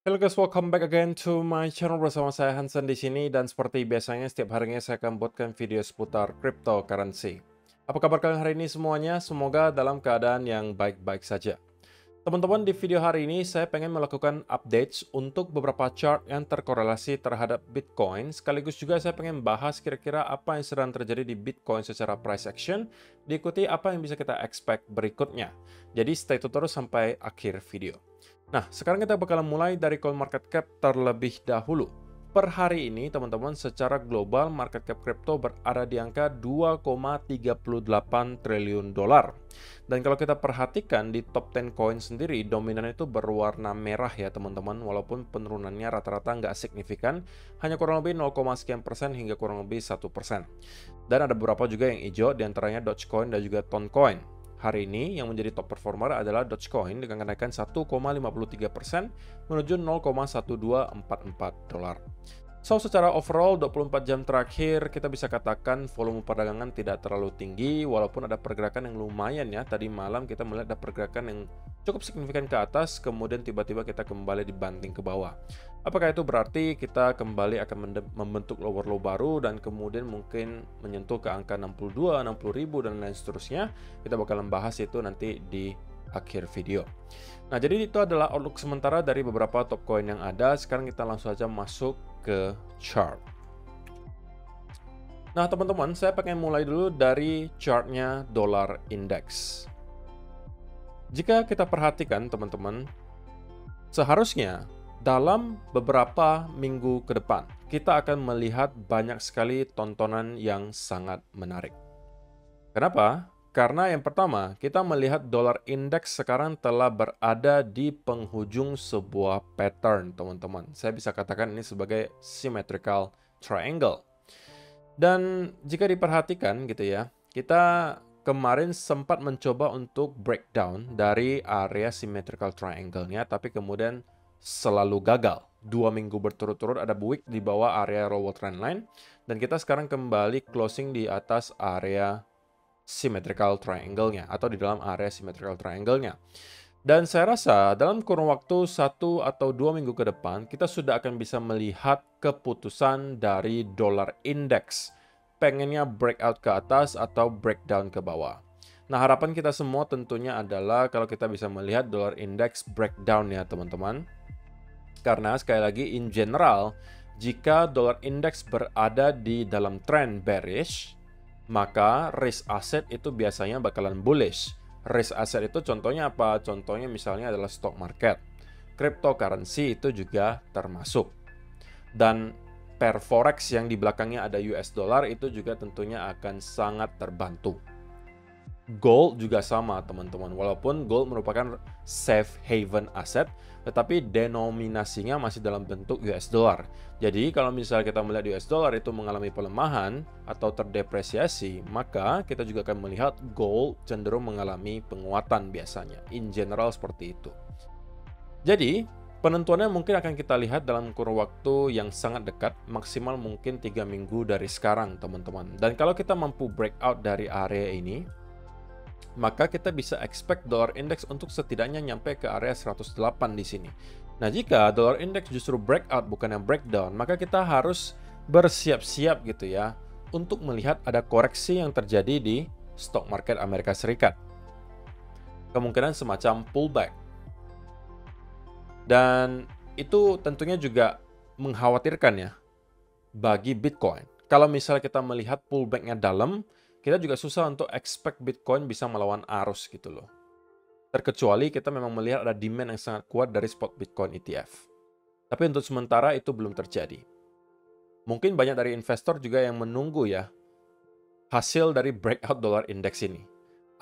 Hello guys, welcome back again to my channel bersama saya Hansen di sini dan seperti biasanya setiap harinya saya akan buatkan video seputar cryptocurrency. Apa kabar kalian hari ini semuanya? Semoga dalam keadaan yang baik-baik saja. Teman-teman, di video hari ini saya pengen melakukan updates untuk beberapa chart yang terkorelasi terhadap Bitcoin. Sekaligus juga saya pengen bahas kira-kira apa yang sedang terjadi di Bitcoin secara price action, diikuti apa yang bisa kita expect berikutnya. Jadi stay tune terus sampai akhir video. Nah, sekarang kita bakalan mulai dari CoinMarketCap terlebih dahulu. Per hari ini, teman-teman, secara global market cap kripto berada di angka 2,38 triliun dolar. Dan kalau kita perhatikan di top 10 coin sendiri, dominan itu berwarna merah ya teman-teman, walaupun penurunannya rata-rata nggak signifikan, hanya kurang lebih 0, sekian persen hingga kurang lebih 1%. Dan ada beberapa juga yang hijau, diantaranya Dogecoin dan juga Toncoin. Hari ini yang menjadi top performer adalah Dogecoin dengan kenaikan 1,53% menuju 0,1244 dolar. So, secara overall 24 jam terakhir kita bisa katakan volume perdagangan tidak terlalu tinggi walaupun ada pergerakan yang lumayan ya. Tadi malam kita melihat ada pergerakan yang cukup signifikan ke atas, kemudian tiba-tiba kita kembali dibanting ke bawah. Apakah itu berarti kita kembali akan membentuk lower low baru dan kemudian mungkin menyentuh ke angka 62, 60 ribu dan lain seterusnya? Kita bakalan bahas itu nanti di akhir video. Nah, jadi itu adalah outlook sementara dari beberapa top coin yang ada. Sekarang kita langsung saja masuk ke chart. Nah, teman-teman, saya pengen mulai dulu dari chartnya dollar index. Jika kita perhatikan, teman-teman, seharusnya dalam beberapa minggu ke depan, kita akan melihat banyak sekali tontonan yang sangat menarik. Kenapa? Karena yang pertama, kita melihat dolar indeks sekarang telah berada di penghujung sebuah pattern, teman-teman. Saya bisa katakan ini sebagai symmetrical triangle. Dan jika diperhatikan gitu ya, kita kemarin sempat mencoba untuk breakdown dari area symmetrical triangle-nya, tapi kemudian selalu gagal. 2 minggu berturut-turut ada buik di bawah area lower trend line, dan kita sekarang kembali closing di atas area symmetrical triangle-nya atau di dalam area symmetrical triangle-nya. Dan saya rasa dalam kurun waktu 1 atau 2 minggu ke depan kita sudah akan bisa melihat keputusan dari dollar index. Pengennya breakout ke atas atau breakdown ke bawah. Nah, harapan kita semua tentunya adalah kalau kita bisa melihat dollar index breakdown ya teman-teman. Karena sekali lagi in general, jika dollar index berada di dalam trend bearish, maka risk asset itu biasanya bakalan bullish. Risk asset itu contohnya apa? Contohnya misalnya adalah stock market. Cryptocurrency itu juga termasuk. Dan per forex yang di belakangnya ada US dollar itu juga tentunya akan sangat terbantu. Gold juga sama teman-teman, walaupun gold merupakan safe haven aset, tetapi denominasinya masih dalam bentuk US dollar. Jadi kalau misalnya kita melihat US dollar itu mengalami pelemahan atau terdepresiasi, maka kita juga akan melihat gold cenderung mengalami penguatan biasanya. In general seperti itu. Jadi penentuannya mungkin akan kita lihat dalam kurun waktu yang sangat dekat, maksimal mungkin 3 minggu dari sekarang teman-teman. Dan kalau kita mampu breakout dari area ini, maka kita bisa expect dollar index untuk setidaknya nyampe ke area 108 di sini. Nah, jika dollar index justru breakout bukan yang breakdown, maka kita harus bersiap-siap gitu ya untuk melihat ada koreksi yang terjadi di stock market Amerika Serikat. Kemungkinan semacam pullback. Dan itu tentunya juga mengkhawatirkan ya bagi Bitcoin. Kalau misalnya kita melihat pullback-nya dalam, kita juga susah untuk expect Bitcoin bisa melawan arus gitu loh. Terkecuali kita memang melihat ada demand yang sangat kuat dari spot Bitcoin ETF. Tapi untuk sementara itu belum terjadi. Mungkin banyak dari investor juga yang menunggu ya hasil dari breakout dollar index ini.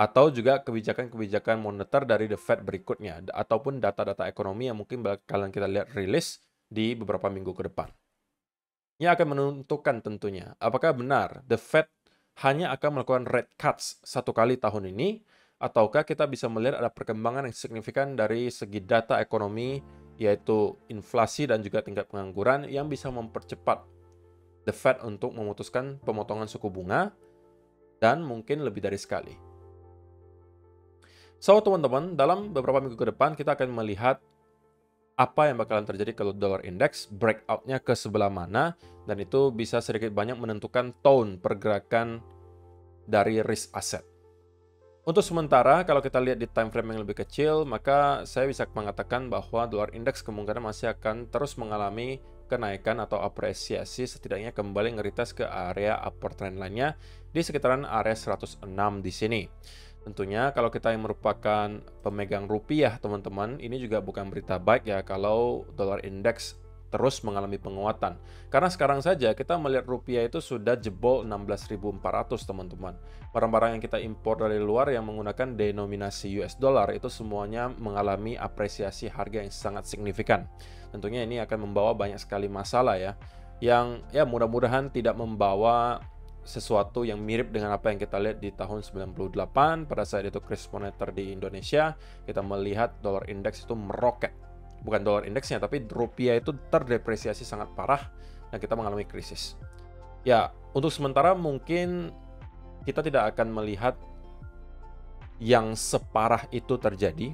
Atau juga kebijakan-kebijakan moneter dari The Fed berikutnya. Ataupun data-data ekonomi yang mungkin bakalan kita lihat rilis di beberapa minggu ke depan. Ini akan menentukan tentunya apakah benar The Fed hanya akan melakukan rate cuts satu kali tahun ini, ataukah kita bisa melihat ada perkembangan yang signifikan dari segi data ekonomi, yaitu inflasi dan juga tingkat pengangguran yang bisa mempercepat The Fed untuk memutuskan pemotongan suku bunga, dan mungkin lebih dari sekali. So, teman-teman, dalam beberapa minggu ke depan kita akan melihat apa yang bakalan terjadi kalau dollar index breakout-nya ke sebelah mana, dan itu bisa sedikit banyak menentukan tone pergerakan dari risk asset. Untuk sementara, kalau kita lihat di time frame yang lebih kecil, maka saya bisa mengatakan bahwa dolar indeks kemungkinan masih akan terus mengalami kenaikan atau apresiasi, setidaknya kembali nge-retest ke area upward trend line-nya di sekitaran area 106 di sini. Tentunya kalau kita yang merupakan pemegang rupiah, teman-teman, ini juga bukan berita baik ya kalau dolar indeks terus mengalami penguatan. Karena sekarang saja kita melihat rupiah itu sudah jebol 16.400, teman-teman. Barang-barang yang kita impor dari luar yang menggunakan denominasi US dollar itu semuanya mengalami apresiasi harga yang sangat signifikan. Tentunya ini akan membawa banyak sekali masalah ya. Yang ya mudah-mudahan tidak membawa sesuatu yang mirip dengan apa yang kita lihat di tahun 98 pada saat itu krisis moneter di Indonesia. Kita melihat dolar indeks itu meroket. Bukan dolar indeksnya, tapi rupiah itu terdepresiasi sangat parah dan kita mengalami krisis. Ya, untuk sementara mungkin kita tidak akan melihat yang separah itu terjadi.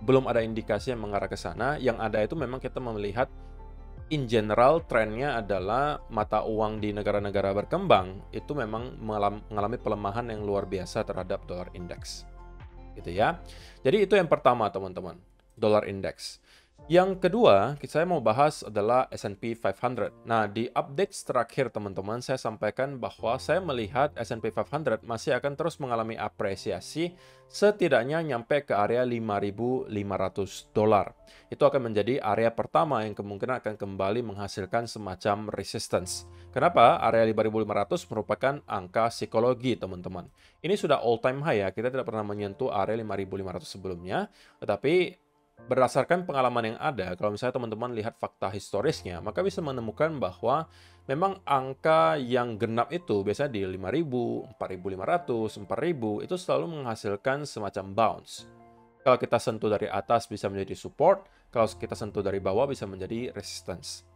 Belum ada indikasi yang mengarah ke sana. Yang ada itu memang kita melihat in general trennya adalah mata uang di negara-negara berkembang itu memang mengalami pelemahan yang luar biasa terhadap dolar indeks. Gitu ya. Jadi itu yang pertama, teman-teman. Dollar index. Yang kedua, saya mau bahas adalah S&P 500. Nah, di update terakhir, teman-teman, saya sampaikan bahwa saya melihat S&P 500 masih akan terus mengalami apresiasi setidaknya nyampe ke area 5.500 dolar. Itu akan menjadi area pertama yang kemungkinan akan kembali menghasilkan semacam resistance. Kenapa? Area 5.500 merupakan angka psikologi, teman-teman. Ini sudah all time high ya, kita tidak pernah menyentuh area 5.500 sebelumnya, tetapi berdasarkan pengalaman yang ada, kalau misalnya teman-teman lihat fakta historisnya, maka bisa menemukan bahwa memang angka yang genap itu biasanya di 5.000, 4.500, 4.000 itu selalu menghasilkan semacam bounce. Kalau kita sentuh dari atas bisa menjadi support, kalau kita sentuh dari bawah bisa menjadi resistance.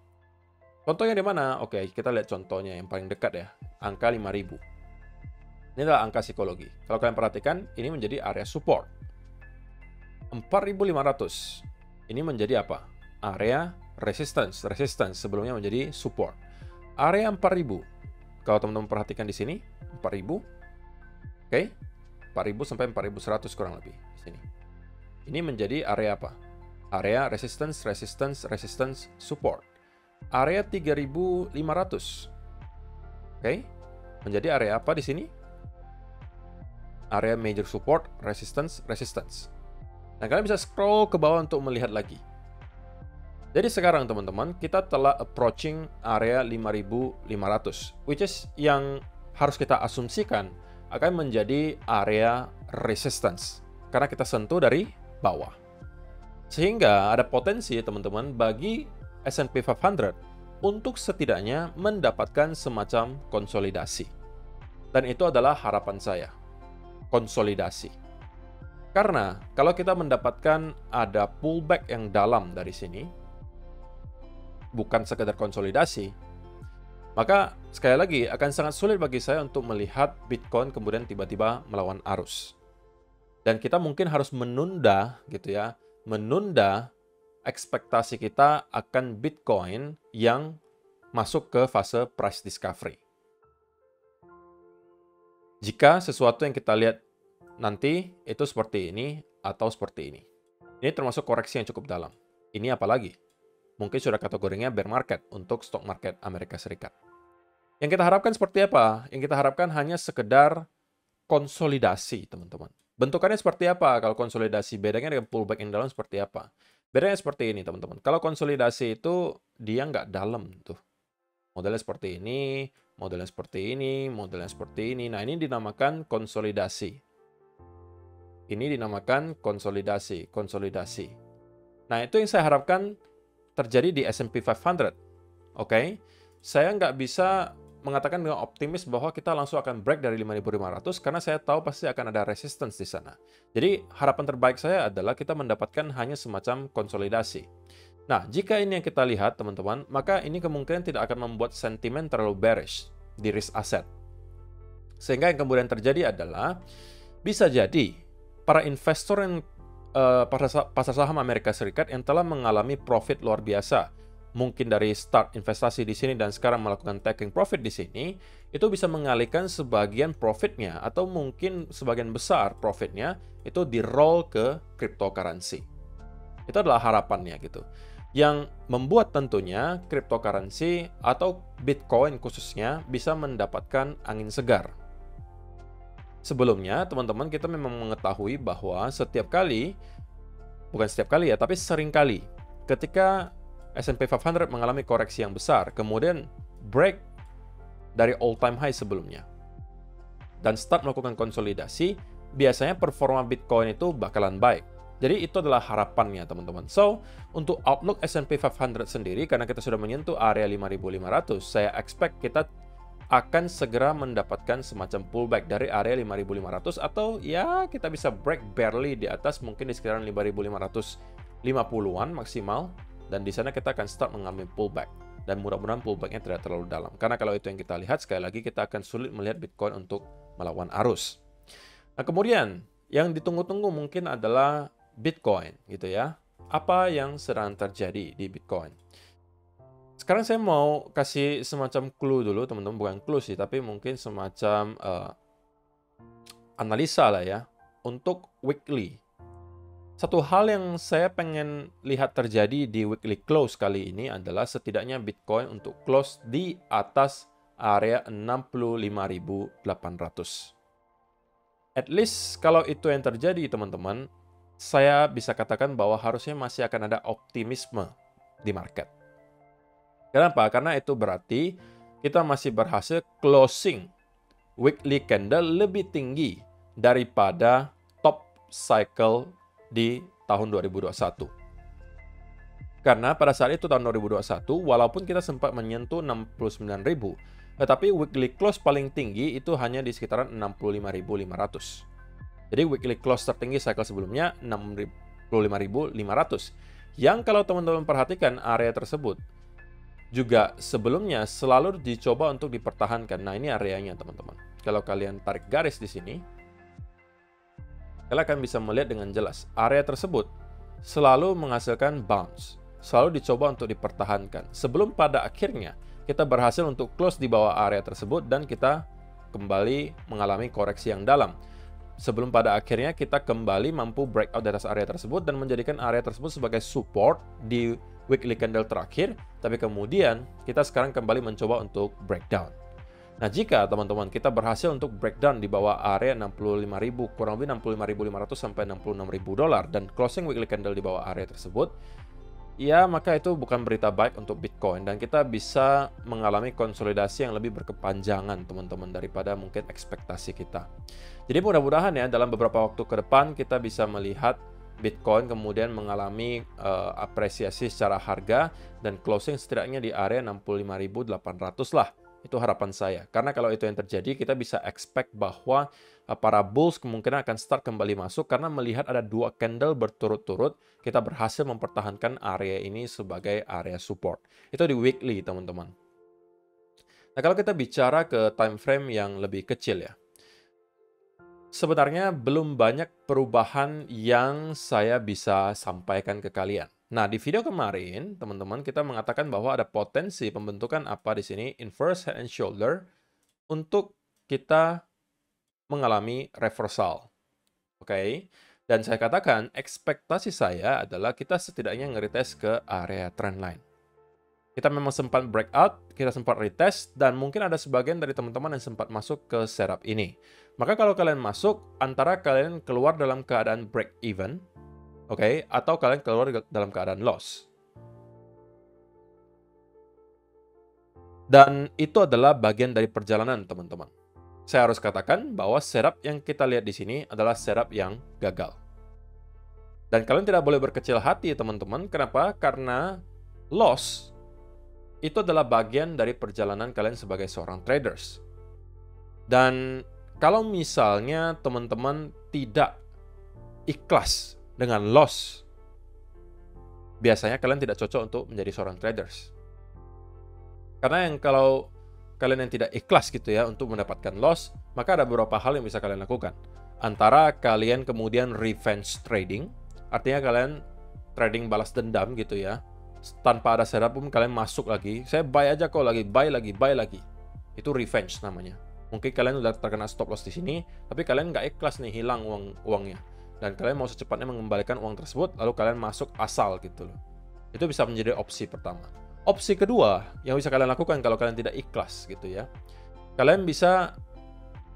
Contohnya di mana? Oke, kita lihat contohnya yang paling dekat ya, angka 5.000. Ini adalah angka psikologi. Kalau kalian perhatikan, ini menjadi area support. 4.500 ini menjadi apa? Area resistance. Resistance sebelumnya menjadi support. Area 4.000. Kalau teman-teman perhatikan di sini 4.000. Oke. 4.000 sampai 4.100 kurang lebih di sini. Ini menjadi area apa? Area resistance, resistance, resistance, support. Area 3.500. Oke. Menjadi area apa di sini? Area major support, resistance, resistance. Nah, kalian bisa scroll ke bawah untuk melihat lagi. Jadi sekarang teman-teman, kita telah approaching area 5.500, which is yang harus kita asumsikan akan menjadi area resistance. Karena kita sentuh dari bawah. Sehingga ada potensi teman-teman bagi S&P 500 untuk setidaknya mendapatkan semacam konsolidasi. Dan itu adalah harapan saya. Konsolidasi. Karena kalau kita mendapatkan ada pullback yang dalam dari sini, bukan sekedar konsolidasi, maka sekali lagi akan sangat sulit bagi saya untuk melihat Bitcoin kemudian tiba-tiba melawan arus. Dan kita mungkin harus menunda gitu ya, menunda ekspektasi kita akan Bitcoin yang masuk ke fase price discovery. Jika sesuatu yang kita lihat nanti itu seperti ini atau seperti ini. Ini termasuk koreksi yang cukup dalam. Ini apalagi? Mungkin sudah kategorinya bear market untuk stock market Amerika Serikat. Yang kita harapkan seperti apa? Yang kita harapkan hanya sekedar konsolidasi, teman-teman. Bentukannya seperti apa kalau konsolidasi? Bedanya dengan pullback yang dalam seperti apa? Bedanya seperti ini, teman-teman. Kalau konsolidasi itu dia nggak dalam tuh. Modelnya seperti ini, modelnya seperti ini, modelnya seperti ini. Nah, ini dinamakan konsolidasi. Ini dinamakan konsolidasi. Nah, itu yang saya harapkan terjadi di S&P 500. Oke? Saya nggak bisa mengatakan dengan optimis bahwa kita langsung akan break dari 5.500 karena saya tahu pasti akan ada resistance di sana. Jadi, harapan terbaik saya adalah kita mendapatkan hanya semacam konsolidasi. Nah, jika ini yang kita lihat, teman-teman, maka ini kemungkinan tidak akan membuat sentimen terlalu bearish di risk asset. Sehingga yang kemudian terjadi adalah bisa jadi para investor yang pasar saham Amerika Serikat yang telah mengalami profit luar biasa. Mungkin dari start investasi di sini dan sekarang melakukan taking profit di sini, itu bisa mengalihkan sebagian profitnya atau mungkin sebagian besar profitnya itu di-roll ke cryptocurrency. Itu adalah harapannya gitu. Yang membuat tentunya cryptocurrency atau Bitcoin khususnya bisa mendapatkan angin segar. Sebelumnya, teman-teman, kita memang mengetahui bahwa bukan setiap kali ya, tapi sering kali ketika S&P 500 mengalami koreksi yang besar, kemudian break dari all-time high sebelumnya, dan start melakukan konsolidasi, biasanya performa Bitcoin itu bakalan baik. Jadi itu adalah harapannya, teman-teman. So, untuk outlook S&P 500 sendiri, karena kita sudah menyentuh area 5.500, saya expect kita akan segera mendapatkan semacam pullback dari area 5.500 atau ya kita bisa break barely di atas, mungkin di sekitaran 5.550-an maksimal, dan di sana kita akan start mengalami pullback, dan mudah-mudahan pullbacknya tidak terlalu dalam, karena kalau itu yang kita lihat, sekali lagi kita akan sulit melihat Bitcoin untuk melawan arus. Nah, kemudian yang ditunggu-tunggu mungkin adalah Bitcoin gitu ya. Apa yang sedang terjadi di Bitcoin? Sekarang saya mau kasih semacam clue dulu, teman-teman. Bukan clue sih, tapi mungkin semacam analisa lah ya, untuk weekly. Satu hal yang saya pengen lihat terjadi di weekly close kali ini adalah setidaknya Bitcoin untuk close di atas area 65.800. At least kalau itu yang terjadi, teman-teman, saya bisa katakan bahwa harusnya masih akan ada optimisme di market. Kenapa? Karena itu berarti kita masih berhasil closing weekly candle lebih tinggi daripada top cycle di tahun 2021. Karena pada saat itu tahun 2021, walaupun kita sempat menyentuh 69.000, tetapi weekly close paling tinggi itu hanya di sekitaran 65.500. Jadi weekly close tertinggi cycle sebelumnya 65.500. Yang kalau teman-teman perhatikan area tersebut juga sebelumnya selalu dicoba untuk dipertahankan. Nah, ini areanya, teman-teman. Kalau kalian tarik garis di sini, kalian akan bisa melihat dengan jelas. Area tersebut selalu menghasilkan bounce. Selalu dicoba untuk dipertahankan. Sebelum pada akhirnya kita berhasil untuk close di bawah area tersebut dan kita kembali mengalami koreksi yang dalam. Sebelum pada akhirnya kita kembali mampu breakout di atas area tersebut dan menjadikan area tersebut sebagai support di weekly candle terakhir, tapi kemudian kita sekarang kembali mencoba untuk breakdown. Nah, jika teman-teman kita berhasil untuk breakdown di bawah area 65.000, kurang lebih 65.500 sampai 66.000 dolar, dan closing weekly candle di bawah area tersebut, ya maka itu bukan berita baik untuk Bitcoin, dan kita bisa mengalami konsolidasi yang lebih berkepanjangan, teman-teman, daripada mungkin ekspektasi kita. Jadi mudah-mudahan ya dalam beberapa waktu ke depan kita bisa melihat Bitcoin kemudian mengalami apresiasi secara harga dan closing setidaknya di area 65.800 lah. Itu harapan saya. Karena kalau itu yang terjadi, kita bisa expect bahwa para bulls kemungkinan akan start kembali masuk karena melihat ada dua candle berturut-turut, kita berhasil mempertahankan area ini sebagai area support. Itu di weekly, teman-teman. Nah, kalau kita bicara ke time frame yang lebih kecil ya, sebenarnya belum banyak perubahan yang saya bisa sampaikan ke kalian. Nah, di video kemarin, teman-teman, kita mengatakan bahwa ada potensi pembentukan apa di sini, inverse head and shoulder, untuk kita mengalami reversal. Oke? Dan saya katakan, ekspektasi saya adalah kita setidaknya nge-retest ke area trendline. Kita memang sempat breakout, kita sempat retest, dan mungkin ada sebagian dari teman-teman yang sempat masuk ke setup ini. Maka kalau kalian masuk, antara kalian keluar dalam keadaan break even, oke, atau kalian keluar dalam keadaan loss. Dan itu adalah bagian dari perjalanan, teman-teman. Saya harus katakan bahwa setup yang kita lihat di sini adalah setup yang gagal. Dan kalian tidak boleh berkecil hati, teman-teman. Kenapa? Karena loss itu adalah bagian dari perjalanan kalian sebagai seorang traders. Dan kalau misalnya teman-teman tidak ikhlas dengan loss, biasanya kalian tidak cocok untuk menjadi seorang traders. Karena kalau kalian yang tidak ikhlas gitu ya untuk mendapatkan loss, maka ada beberapa hal yang bisa kalian lakukan. Antara kalian kemudian revenge trading, artinya kalian trading balas dendam gitu ya. Tanpa ada setup pun kalian masuk lagi. Saya buy aja kok lagi, buy lagi, buy lagi. Itu revenge namanya. Mungkin kalian udah terkena stop loss di sini, tapi kalian nggak ikhlas nih hilang uangnya. Dan kalian mau secepatnya mengembalikan uang tersebut, lalu kalian masuk asal gitu loh. Itu bisa menjadi opsi pertama. Opsi kedua yang bisa kalian lakukan kalau kalian tidak ikhlas gitu ya. Kalian bisa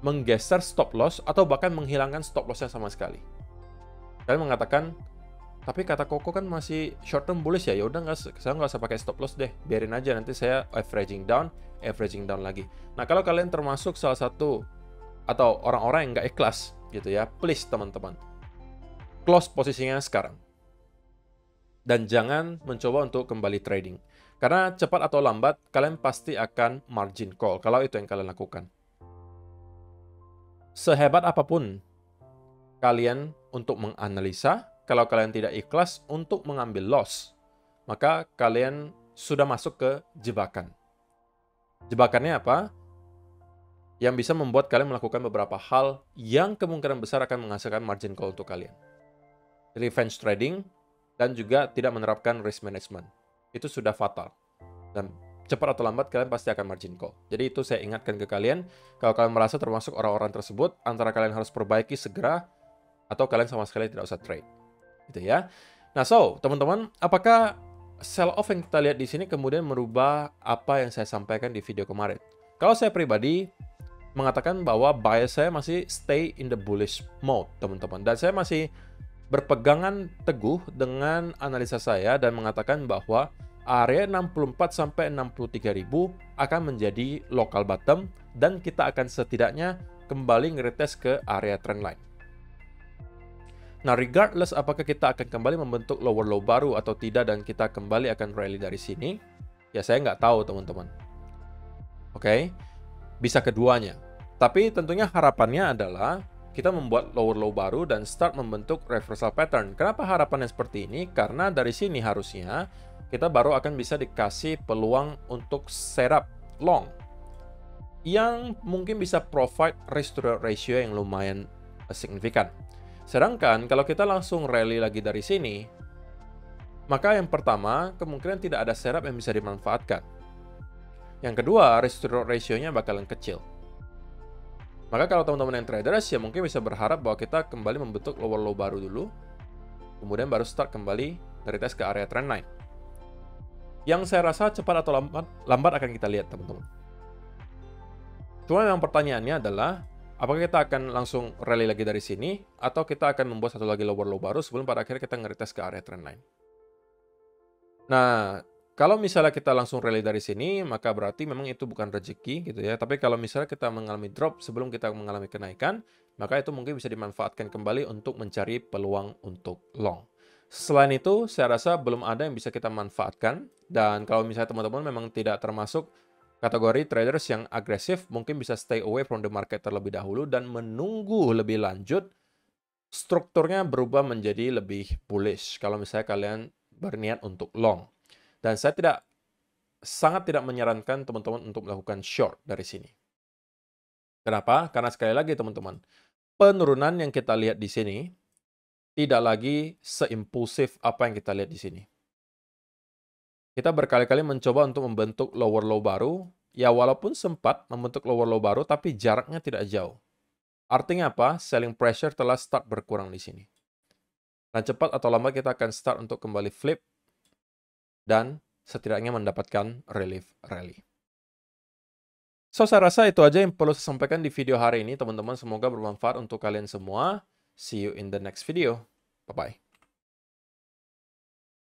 menggeser stop loss atau bahkan menghilangkan stop lossnya sama sekali. Kalian mengatakan, tapi kata Koko kan masih short term bullish ya, yaudah saya nggak usah pakai stop loss deh, biarin aja nanti saya averaging down lagi. Nah kalau kalian termasuk salah satu atau orang-orang yang nggak ikhlas gitu ya, please teman-teman, close posisinya sekarang. Dan jangan mencoba untuk kembali trading. Karena cepat atau lambat, kalian pasti akan margin call kalau itu yang kalian lakukan. Sehebat apapun kalian untuk menganalisa, kalau kalian tidak ikhlas untuk mengambil loss, maka kalian sudah masuk ke jebakan. Jebakannya apa? Yang bisa membuat kalian melakukan beberapa hal yang kemungkinan besar akan menghasilkan margin call untuk kalian. Revenge trading, dan juga tidak menerapkan risk management. Itu sudah fatal. Dan cepat atau lambat kalian pasti akan margin call. Jadi itu saya ingatkan ke kalian, kalau kalian merasa termasuk orang-orang tersebut, antara kalian harus perbaiki segera, atau kalian sama sekali tidak usah trade. Gitu ya. Nah, teman-teman, apakah sell off yang kita lihat di sini kemudian merubah apa yang saya sampaikan di video kemarin? Kalau saya pribadi mengatakan bahwa bias saya masih stay in the bullish mode, teman-teman. Dan saya masih berpegangan teguh dengan analisa saya dan mengatakan bahwa area 64 sampai 63.000 akan menjadi local bottom dan kita akan setidaknya kembali ngeretest ke area trendline. Nah, regardless apakah kita akan kembali membentuk lower low baru atau tidak dan kita kembali akan rally dari sini, ya saya nggak tahu teman-teman. Oke, bisa keduanya. Tapi tentunya harapannya adalah kita membuat lower low baru dan start membentuk reversal pattern. Kenapa harapannya seperti ini? Karena dari sini harusnya kita baru akan bisa dikasih peluang untuk setup long yang mungkin bisa provide risk to ratio yang lumayan signifikan. Sedangkan kalau kita langsung rally lagi dari sini, maka yang pertama kemungkinan tidak ada setup yang bisa dimanfaatkan. Yang kedua, risk to ratio-nya bakalan kecil. Maka kalau teman-teman yang traders ya mungkin bisa berharap bahwa kita kembali membentuk lower low baru dulu, kemudian baru start kembali dari tes ke area trendline. Yang saya rasa cepat atau lambat akan kita lihat teman-teman. Cuma memang pertanyaannya adalah, apakah kita akan langsung rally lagi dari sini, atau kita akan membuat satu lagi lower low baru sebelum pada akhirnya kita nge-retest ke area trendline. Nah, kalau misalnya kita langsung rally dari sini, maka berarti memang itu bukan rezeki gitu ya. Tapi kalau misalnya kita mengalami drop sebelum kita mengalami kenaikan, maka itu mungkin bisa dimanfaatkan kembali untuk mencari peluang untuk long. Selain itu, saya rasa belum ada yang bisa kita manfaatkan. Dan kalau misalnya teman-teman memang tidak termasuk kategori traders yang agresif, mungkin bisa stay away from the market terlebih dahulu dan menunggu lebih lanjut strukturnya berubah menjadi lebih bullish kalau misalnya kalian berniat untuk long. Dan saya sangat tidak menyarankan teman-teman untuk melakukan short dari sini. Kenapa? Karena sekali lagi teman-teman, penurunan yang kita lihat di sini tidak lagi seimpulsif apa yang kita lihat di sini. Kita berkali-kali mencoba untuk membentuk lower low baru, ya walaupun sempat membentuk lower low baru, tapi jaraknya tidak jauh. Artinya apa? Selling pressure telah start berkurang di sini. Dan cepat atau lambat kita akan start untuk kembali flip, dan setidaknya mendapatkan relief rally. Saya rasa itu aja yang perlu saya sampaikan di video hari ini, teman-teman. Semoga bermanfaat untuk kalian semua. See you in the next video. Bye-bye.